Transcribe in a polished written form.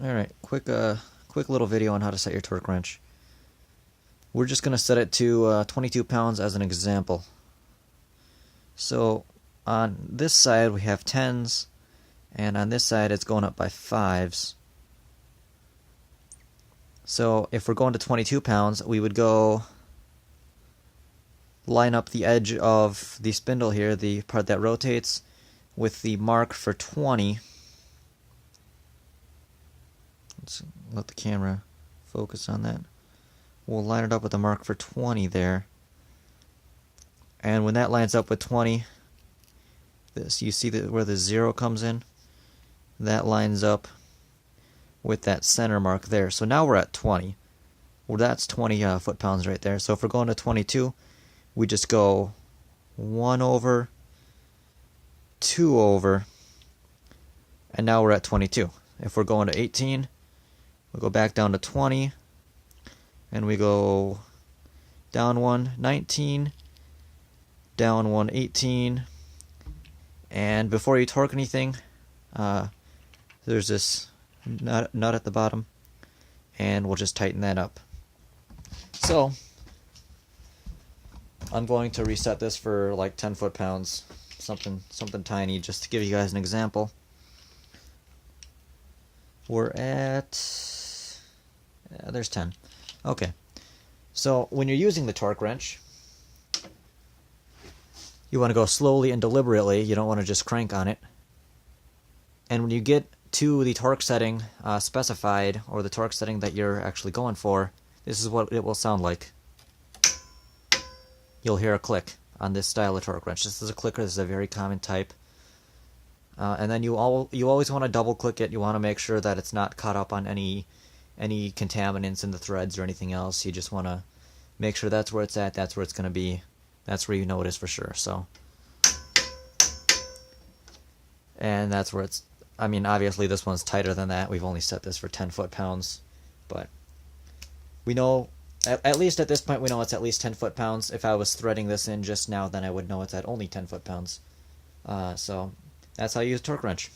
Alright, quick little video on how to set your torque wrench. We're just going to set it to 22 pounds as an example. So on this side we have 10s, and on this side it's going up by 5s. So if we're going to 22 pounds, we would go line up the edge of the spindle here, the part that rotates, with the mark for 20. Let's let the camera focus on that. We'll line it up with the mark for 20 there. And when that lines up with 20, you see where the 0 comes in? That lines up with that center mark there. So now we're at 20. Well, that's 20 foot-pounds right there. So if we're going to 22, we just go 1 over, 2 over, and now we're at 22. If we're going to 18, we'll go back down to 20, and we go down 1, 19, down 1, 18, and before you torque anything, there's this nut at the bottom, and we'll just tighten that up. So I'm going to reset this for like 10 foot-pounds, something tiny, just to give you guys an example. We're at, there's 10. Okay, so when you're using the torque wrench, you want to go slowly and deliberately. You don't want to just crank on it. And when you get to the torque setting specified, or the torque setting that you're actually going for, this is what it will sound like. You'll hear a click on this style of torque wrench. This is a clicker. This is a very common type. And then you always want to double click it. You want to make sure that it's not caught up on any contaminants in the threads or anything else. You just want to make sure that's where it's at. That's where it's going to be. That's where you know it is for sure. So, and that's where it's. I mean, obviously this one's tighter than that. We've only set this for 10 foot-pounds, but we know, at least at this point, we know it's at least 10 foot-pounds. If I was threading this in just now, then I would know it's at only 10 foot-pounds. So that's how you use torque wrench.